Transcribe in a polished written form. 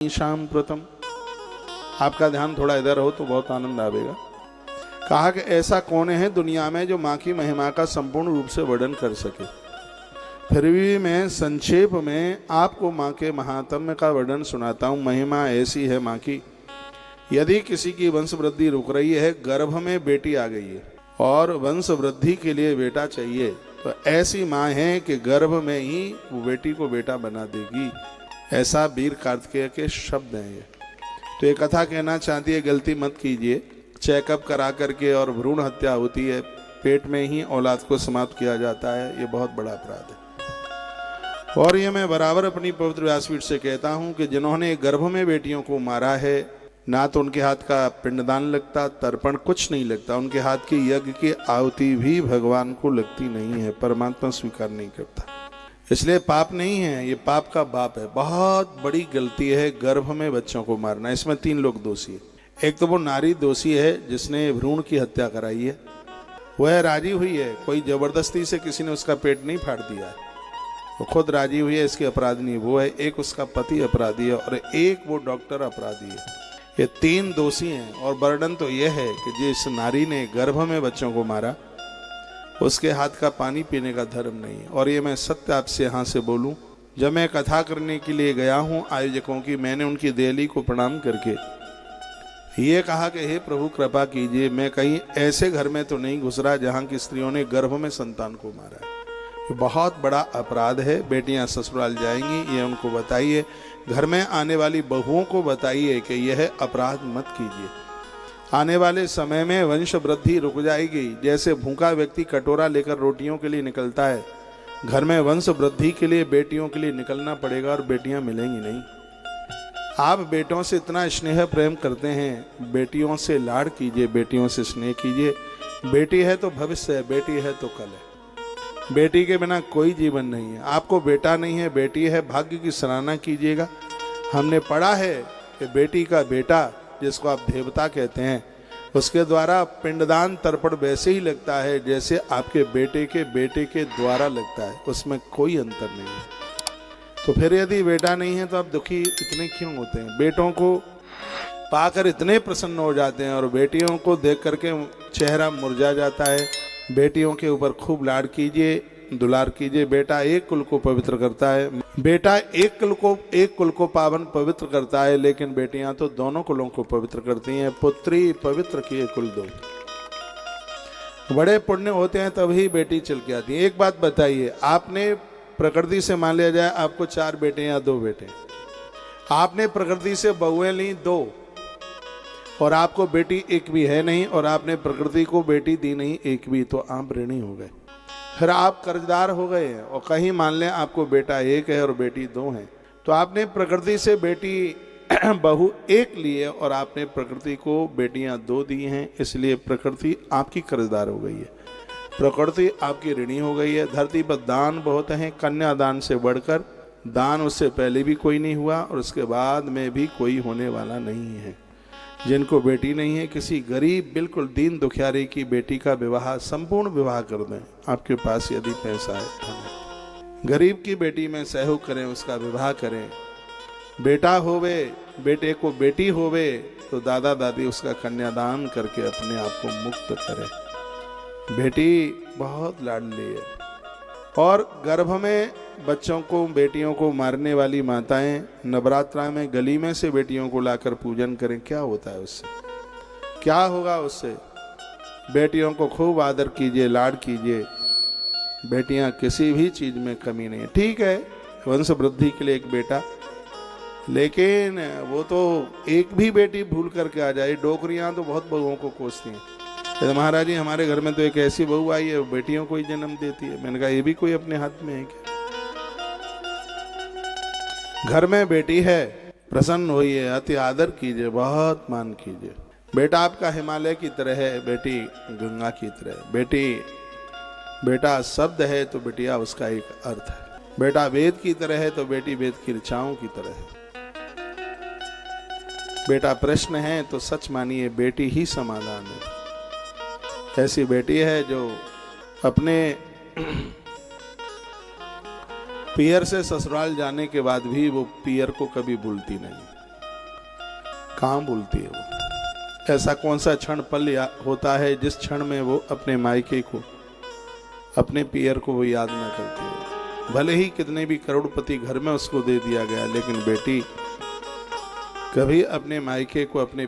शाम प्रथम। आपका ध्यान थोड़ा इधर हो तो बहुत आनंद आवेगा। कहा कि ऐसा कौन है दुनिया में जो माँ की महिमा का संपूर्ण रूप से वर्णन कर सके। फिर भी मैं संक्षेप में आपको माँ के महात्म्य का वर्णन सुनाता हूँ। महिमा ऐसी है माँ की, यदि किसी की वंश वृद्धि रुक रही है, गर्भ में बेटी आ गई है और वंश वृद्धि के लिए बेटा चाहिए, तो ऐसी माँ है कि गर्भ में ही वो बेटी को बेटा बना देगी। ऐसा वीर कार्तिकेय के शब्द हैं ये। तो ये कथा कहना चाहती है, गलती मत कीजिए। चेकअप करा करके और भ्रूण हत्या होती है, पेट में ही औलाद को समाप्त किया जाता है, ये बहुत बड़ा अपराध है। और ये मैं बराबर अपनी पवित्र व्यासपीठ से कहता हूँ कि जिन्होंने गर्भ में बेटियों को मारा है, ना तो उनके हाथ का पिंडदान लगता, तर्पण कुछ नहीं लगता, उनके हाथ की यज्ञ की आहुति भी भगवान को लगती नहीं है, परमात्मा स्वीकार नहीं करता। इसलिए पाप नहीं है, ये पाप का बाप है। बहुत बड़ी गलती है गर्भ में बच्चों को मारना। इसमें 3 लोग दोषी है। एक तो वो नारी दोषी है जिसने भ्रूण की हत्या कराई है, वह राजी हुई है, कोई जबरदस्ती से किसी ने उसका पेट नहीं फाड़ दिया है, वो खुद राजी हुई है, इसकी अपराधी वो है। एक उसका पति अपराधी है और एक वो डॉक्टर अपराधी है। ये 3 दोषी हैं। और वर्णन तो यह है कि जिस नारी ने गर्भ में बच्चों को मारा, उसके हाथ का पानी पीने का धर्म नहीं है। और ये मैं सत्य आपसे यहाँ से बोलूँ, जब मैं कथा करने के लिए गया हूँ आयोजकों की, मैंने उनकी देहली को प्रणाम करके ये कहा कि हे प्रभु कृपा कीजिए, मैं कहीं ऐसे घर में तो नहीं घुस रहा जहाँ की स्त्रियों ने गर्भ में संतान को मारा है। ये बहुत बड़ा अपराध है। बेटियाँ ससुराल जाएंगी, ये उनको बताइए। घर में आने वाली बहुओं को बताइए कि यह अपराध मत कीजिए। आने वाले समय में वंश वृद्धि रुक जाएगी। जैसे भूखा व्यक्ति कटोरा लेकर रोटियों के लिए निकलता है, घर में वंश वृद्धि के लिए बेटियों के लिए निकलना पड़ेगा और बेटियां मिलेंगी नहीं। आप बेटों से इतना स्नेह प्रेम करते हैं, बेटियों से लाड़ कीजिए, बेटियों से स्नेह कीजिए। बेटी है तो भविष्य है, बेटी है तो कल है। बेटी के बिना कोई जीवन नहीं है। आपको बेटा नहीं है, बेटी है, भाग्य की सराहना कीजिएगा। हमने पढ़ा है कि बेटी का बेटा, जिसको आप देवता कहते हैं, उसके द्वारा पिंडदान तर्पण वैसे ही लगता है जैसे आपके बेटे के द्वारा लगता है, उसमें कोई अंतर नहीं है। तो फिर यदि बेटा नहीं है तो आप दुखी इतने क्यों होते हैं? बेटों को पाकर इतने प्रसन्न हो जाते हैं और बेटियों को देख करके चेहरा मुरझा जाता है। बेटियों के ऊपर खूब लाड़ कीजिए, दुलार कीजिए। बेटा एक कुल को पवित्र करता है, बेटा एक कुल को पावन पवित्र करता है, लेकिन बेटियां तो दोनों कुलों को पवित्र करती हैं। पुत्री पवित्र किए कुल दो। बड़े पुण्य होते हैं तभी बेटी चल के आती है। एक बात बताइए, आपने प्रकृति से मान लिया जाए आपको 4 बेटे या 2 बेटे, आपने प्रकृति से बहुएं ली 2 और आपको बेटी एक भी है नहीं, और आपने प्रकृति को बेटी दी नहीं एक भी, तो आप ऋणी हो गए, फिर आप कर्जदार हो गए हैं। और कहीं मान लें आपको बेटा 1 है और बेटी 2 है, तो आपने प्रकृति से बेटी बहू 1 ली है और आपने प्रकृति को बेटियां 2 दी हैं, इसलिए प्रकृति आपकी कर्जदार हो गई है, प्रकृति आपकी ऋणी हो गई है। धरती पर दान बहुत हैं, कन्यादान से बढ़कर दान उससे पहले भी कोई नहीं हुआ और उसके बाद में भी कोई होने वाला नहीं है। जिनको बेटी नहीं है, किसी गरीब बिल्कुल दीन दुखियारी की बेटी का विवाह, संपूर्ण विवाह कर दें। आपके पास यदि पैसा है, गरीब की बेटी में सहयोग करें, उसका विवाह करें। बेटा होवे, बेटे को बेटी होवे, तो दादा दादी उसका कन्यादान करके अपने आप को मुक्त करें। बेटी बहुत लाडली है। और गर्भ में बच्चों को, बेटियों को मारने वाली माताएं नवरात्रा में गली में से बेटियों को लाकर पूजन करें, क्या होता है उससे? क्या होगा उससे? बेटियों को खूब आदर कीजिए, लाड कीजिए। बेटियां किसी भी चीज में कमी नहीं है। ठीक है, वंश वृद्धि के लिए एक बेटा, लेकिन वो तो एक भी बेटी भूल करके आ जाए। डोकरियां तो बहुत बहुओं को कोसती हैं। महाराज जी, हमारे घर में तो एक ऐसी बहू आई है, बेटियों को ही जन्म देती है। मैंने कहा ये भी कोई अपने हाथ में है क्या? घर में बेटी है, प्रसन्न होइए, अति आदर कीजिए, बहुत मान कीजिए। बेटा आपका हिमालय की तरह है, बेटी गंगा की तरह। बेटा शब्द है तो बेटिया उसका एक अर्थ है। बेटा वेद की तरह है तो बेटी वेद की ऋचाओं की तरह है। बेटा प्रश्न है तो सच मानिए बेटी ही समाधान है। ऐसी बेटी है जो अपने पियर से ससुराल जाने के बाद भी वो पियर को कभी भूलती नहीं। कहाँ भूलती है वो? ऐसा कौन सा क्षण पल होता है जिस क्षण में वो अपने मायके को, अपने पियर को वो याद ना करती हो? भले ही कितने भी करोड़पति घर में उसको दे दिया गया, लेकिन बेटी कभी अपने मायके को, अपने